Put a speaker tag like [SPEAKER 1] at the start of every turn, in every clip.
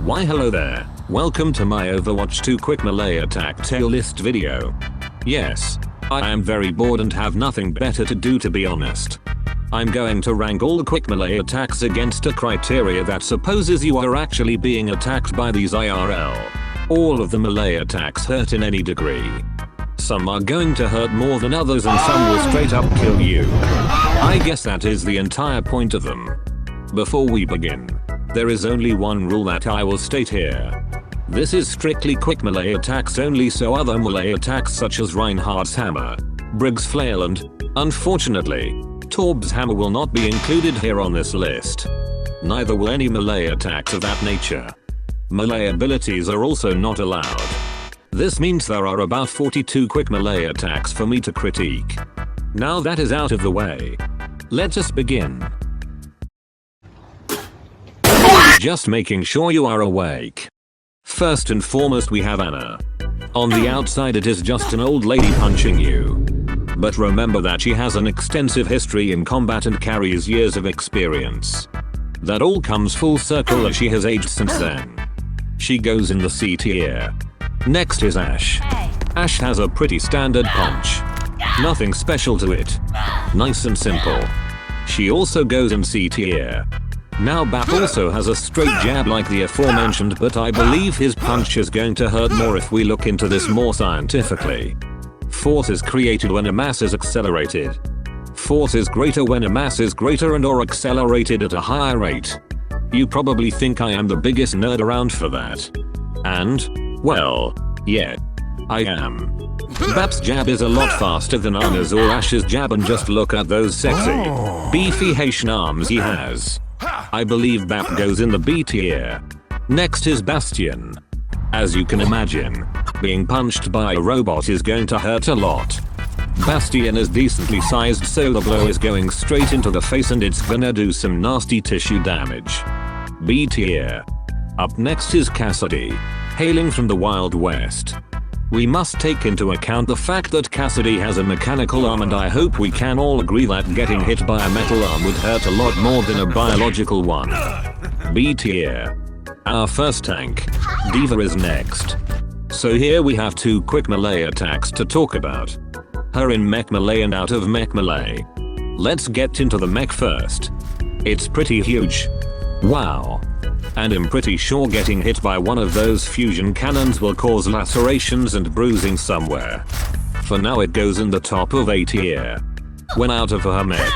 [SPEAKER 1] Why hello there, welcome to my Overwatch 2 quick melee attack tail list video. Yes, I am very bored and have nothing better to do, to be honest. I'm going to rank all the quick melee attacks against a criteria that supposes you are actually being attacked by these IRL. All of the melee attacks hurt in any degree. Some are going to hurt more than others and some will straight up kill you. I guess that is the entire point of them. Before we begin, there is only one rule that I will state here. This is strictly quick melee attacks only, so other melee attacks such as Reinhardt's hammer, Briggs' flail and, unfortunately, Torb's hammer will not be included here on this list. Neither will any melee attacks of that nature. Melee abilities are also not allowed. This means there are about 42 quick melee attacks for me to critique. Now that is out of the way, let us begin. Just making sure you are awake. First and foremost we have Anna. On the outside it is just an old lady punching you. But remember that she has an extensive history in combat and carries years of experience. That all comes full circle as she has aged since then. She goes in the C tier. Next is Ashe. Ashe has a pretty standard punch. Nothing special to it. Nice and simple. She also goes in C tier. Now Bap also has a straight jab like the aforementioned, but I believe his punch is going to hurt more if we look into this more scientifically. Force is created when a mass is accelerated. Force is greater when a mass is greater and or accelerated at a higher rate. You probably think I am the biggest nerd around for that. And, well, yeah, I am. Bap's jab is a lot faster than Anna's or Ashe's jab, and just look at those sexy, beefy Haitian arms he has. I believe Bap goes in the B tier. Next is Bastion. As you can imagine, being punched by a robot is going to hurt a lot. Bastion is decently sized, so the blow is going straight into the face and it's gonna do some nasty tissue damage. B tier. Up next is Cassidy, hailing from the Wild West. We must take into account the fact that Cassidy has a mechanical arm, and I hope we can all agree that getting hit by a metal arm would hurt a lot more than a biological one. B tier. Our first tank, D.Va, is next. So here we have two quick melee attacks to talk about. Her in mech melee and out of mech melee. Let's get into the mech first. It's pretty huge. Wow. And I'm pretty sure getting hit by one of those fusion cannons will cause lacerations and bruising somewhere. For now it goes in the top of A tier. When out of her mech,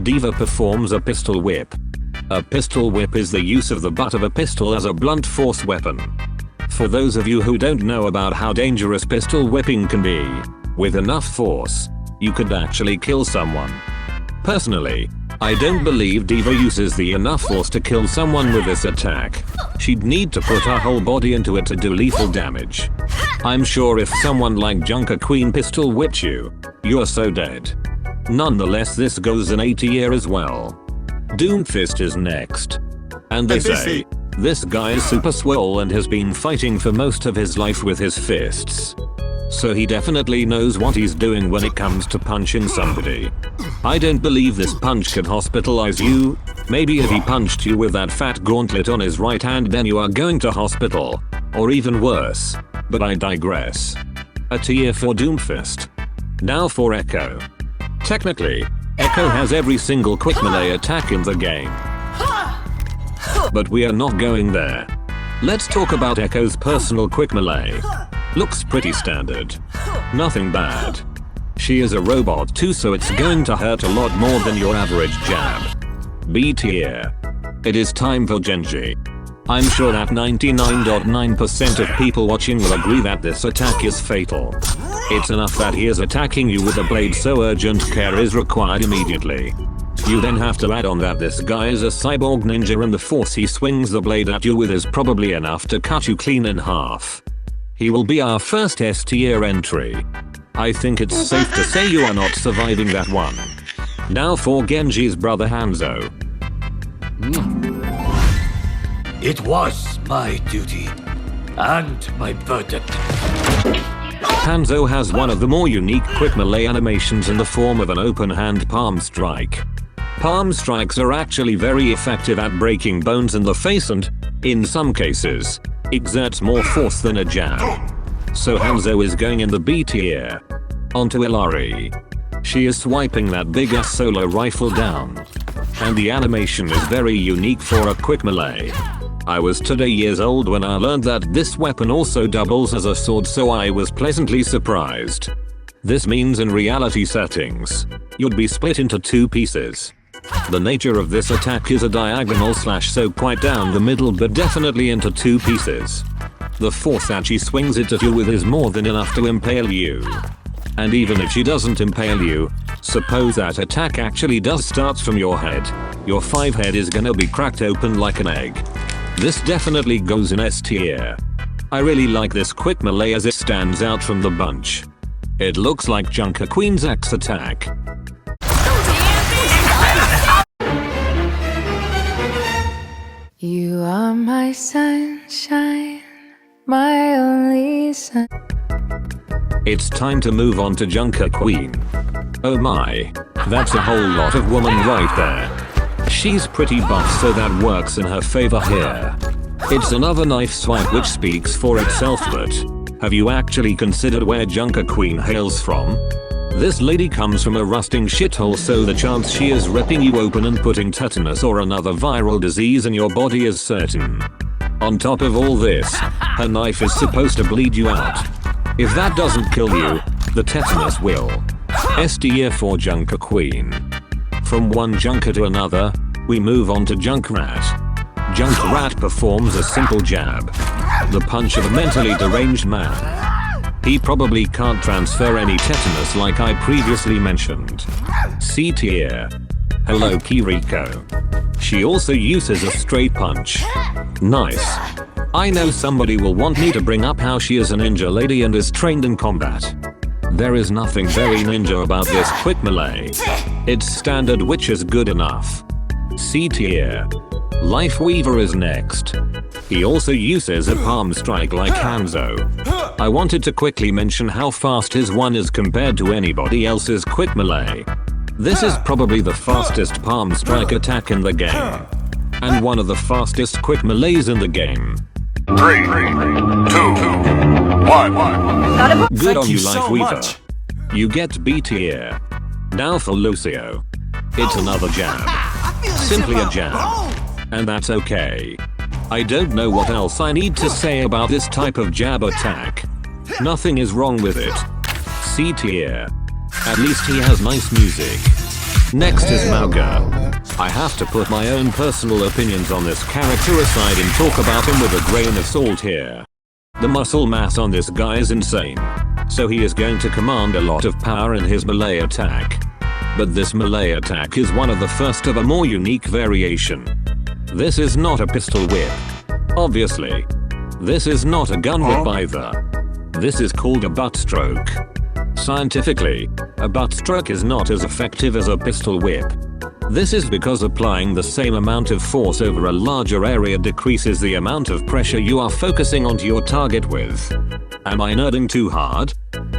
[SPEAKER 1] D.Va performs a pistol whip. A pistol whip is the use of the butt of a pistol as a blunt force weapon. For those of you who don't know about how dangerous pistol whipping can be, with enough force, you could actually kill someone. Personally, I don't believe D.Va uses the enough force to kill someone with this attack. She'd need to put her whole body into it to do lethal damage. I'm sure if someone like Junker Queen pistol whipped you, you're so dead. Nonetheless, this goes in A tier as well. Doomfist is next. And they say, this guy is super swole and has been fighting for most of his life with his fists. So he definitely knows what he's doing when it comes to punching somebody. I don't believe this punch could hospitalize you. Maybe if he punched you with that fat gauntlet on his right hand, then you are going to hospital. Or even worse. But I digress. A tier for Doomfist. Now for Echo. Technically, Echo has every single quick melee attack in the game. But we are not going there. Let's talk about Echo's personal quick melee. Looks pretty standard. Nothing bad. She is a robot too, so it's going to hurt a lot more than your average jab. B tier. It is time for Genji. I'm sure that 99.9% of people watching will agree that this attack is fatal. It's enough that he is attacking you with a blade, so urgent care is required immediately. You then have to add on that this guy is a cyborg ninja and the force he swings the blade at you with is probably enough to cut you clean in half. He will be our first S tier entry. I think it's safe to say you are not surviving that one. Now for Genji's brother Hanzo.
[SPEAKER 2] It was my duty and my burden.
[SPEAKER 1] Hanzo has one of the more unique quick melee animations in the form of an open hand palm strike. Palm strikes are actually very effective at breaking bones in the face, and in some cases, exerts more force than a jab. So Hanzo is going in the B tier. Onto Illari. She is swiping that big ass solo rifle down. And the animation is very unique for a quick melee. I was today years old when I learned that this weapon also doubles as a sword, so I was pleasantly surprised. This means in reality settings, you'd be split into two pieces. The nature of this attack is a diagonal slash, so quite down the middle, but definitely into two pieces. The force that she swings it at you with is more than enough to impale you. And even if she doesn't impale you, suppose that attack actually does start from your head, your 5 head is gonna be cracked open like an egg. This definitely goes in S tier. I really like this quick melee as it stands out from the bunch. It looks like Junker Queen's axe attack.
[SPEAKER 3] You are my sunshine, my only sun.
[SPEAKER 1] It's time to move on to Junker Queen. Oh my, that's a whole lot of woman right there. She's pretty buff, so that works in her favor here. It's another knife swipe which speaks for itself, but have you actually considered where Junker Queen hails from? This lady comes from a rusting shithole, so the chance she is ripping you open and putting tetanus or another viral disease in your body is certain. On top of all this, her knife is supposed to bleed you out. If that doesn't kill you, the tetanus will. S tier for Junker Queen. From one Junker to another, we move on to Junkrat. Junkrat performs a simple jab. The punch of a mentally deranged man. He probably can't transfer any tetanus like I previously mentioned. C tier. Hello Kiriko. She also uses a straight punch. Nice. I know somebody will want me to bring up how she is a ninja lady and is trained in combat. There is nothing very ninja about this quick melee. It's standard, which is good enough. C tier. Life Weaver is next. He also uses a palm strike like Hanzo. I wanted to quickly mention how fast his one is compared to anybody else's quick melee. This is probably the fastest palm strike attack in the game. And one of the fastest quick melees in the game.
[SPEAKER 4] 3, 2, 1.
[SPEAKER 1] Good on you, Life Weaver. You get B tier. Now for Lucio. It's another jab. Simply a jab. And that's okay. I don't know what else I need to say about this type of jab attack. Nothing is wrong with it. C tier. At least he has nice music. Next is Mauga. I have to put my own personal opinions on this character aside and talk about him with a grain of salt here. The muscle mass on this guy is insane. So he is going to command a lot of power in his melee attack. But this melee attack is one of the first of a more unique variation. This is not a pistol whip. Obviously. This is not a gun whip either. This is called a butt stroke. Scientifically, a butt stroke is not as effective as a pistol whip. This is because applying the same amount of force over a larger area decreases the amount of pressure you are focusing onto your target with. Am I nerding too hard?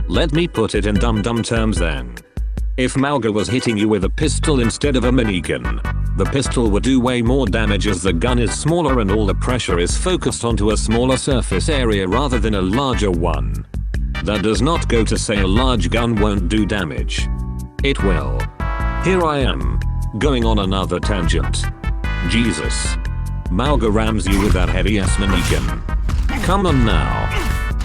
[SPEAKER 1] Let me put it in dumb terms then. If Mauga was hitting you with a pistol instead of a minigun, the pistol would do way more damage as the gun is smaller and all the pressure is focused onto a smaller surface area rather than a larger one. That does not go to say a large gun won't do damage. It will. Here I am, going on another tangent. Jesus. Mauga rams you with that heavy ass minigun. Come on now.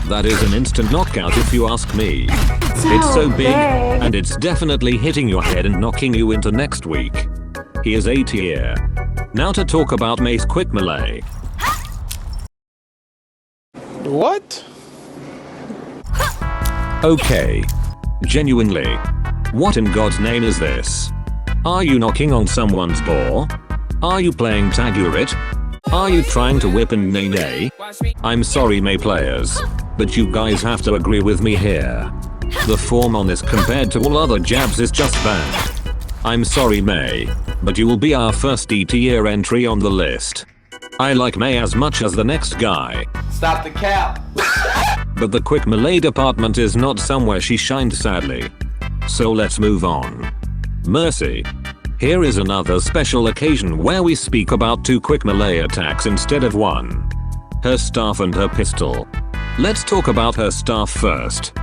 [SPEAKER 1] That is an instant knockout if you ask me. It's so big, and it's definitely hitting your head and knocking you into next week. He is A tier. Now to talk about Mace quick melee.
[SPEAKER 5] What?
[SPEAKER 1] Okay. Genuinely. What in God's name is this? Are you knocking on someone's door? Are you playing Tagurit? Are you trying to whip and nay? I'm sorry May players, but you guys have to agree with me here. The form on this compared to all other jabs is just bad. I'm sorry May, but you will be our first D tier entry on the list. I like May as much as the next guy.
[SPEAKER 5] Stop the cap.
[SPEAKER 1] But the quick melee department is not somewhere she shined sadly. So let's move on. Mercy. Here is another special occasion where we speak about 2 quick melee attacks instead of 1. Her staff and her pistol. Let's talk about her staff first.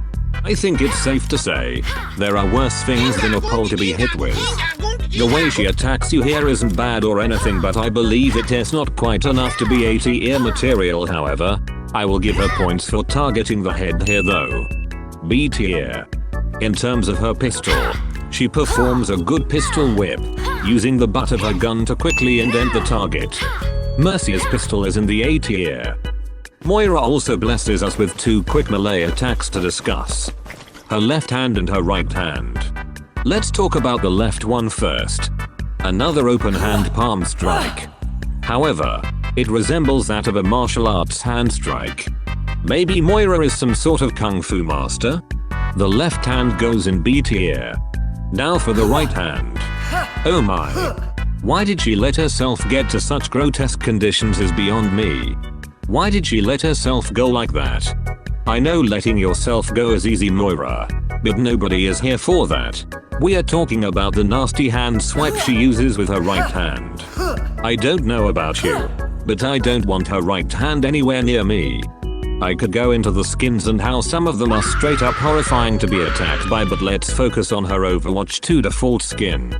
[SPEAKER 1] I think it's safe to say, there are worse things than a pole to be hit with. The way she attacks you here isn't bad or anything, but I believe it is not quite enough to be A tier material. However, I will give her points for targeting the head here though. B tier. In terms of her pistol, she performs a good pistol whip, using the butt of her gun to quickly indent the target. Mercy's pistol is in the A tier. Moira also blesses us with 2 quick melee attacks to discuss. Her left hand and her right hand. Let's talk about the left one first. Another open hand palm strike. However, it resembles that of a martial arts hand strike. Maybe Moira is some sort of kung fu master? The left hand goes in B tier. Now for the right hand. Oh my. Why did she let herself get to such grotesque conditions is beyond me. Why did she let herself go like that? I know letting yourself go is easy, Moira, but nobody is here for that. We are talking about the nasty hand swipe she uses with her right hand. I don't know about you, but I don't want her right hand anywhere near me. I could go into the skins and how some of them are straight up horrifying to be attacked by, but let's focus on her Overwatch 2 default skin.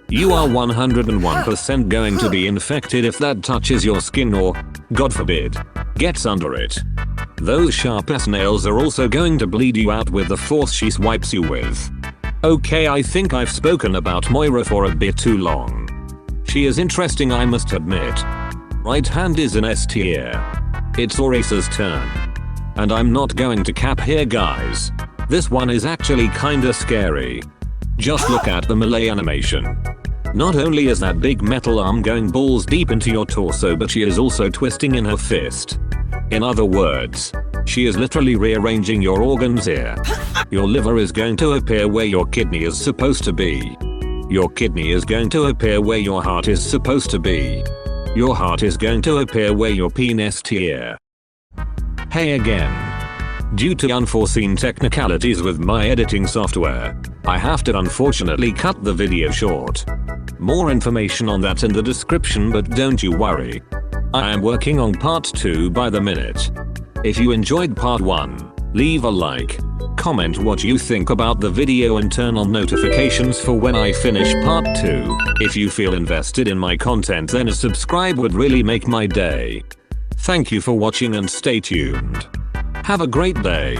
[SPEAKER 1] You are 101% going to be infected if that touches your skin or, God forbid, gets under it. Those sharp ass nails are also going to bleed you out with the force she swipes you with. Okay, I think I've spoken about Moira for a bit too long. She is interesting, I must admit. Right hand is an S tier. It's Orisa's turn. And I'm not going to cap here, guys. This one is actually kinda scary. Just look at the melee animation. Not only is that big metal arm going balls deep into your torso, but she is also twisting in her fist. In other words, she is literally rearranging your organs here. Your liver is going to appear where your kidney is supposed to be. Your kidney is going to appear where your heart is supposed to be. Your heart is going to appear where your penis tier. Hey again. Due to unforeseen technicalities with my editing software, I have to unfortunately cut the video short. More information on that in the description, but don't you worry. I am working on part 2 by the minute. If you enjoyed part 1, leave a like, comment what you think about the video and turn on notifications for when I finish part 2. If you feel invested in my content, then a subscribe would really make my day. Thank you for watching and stay tuned. Have a great day.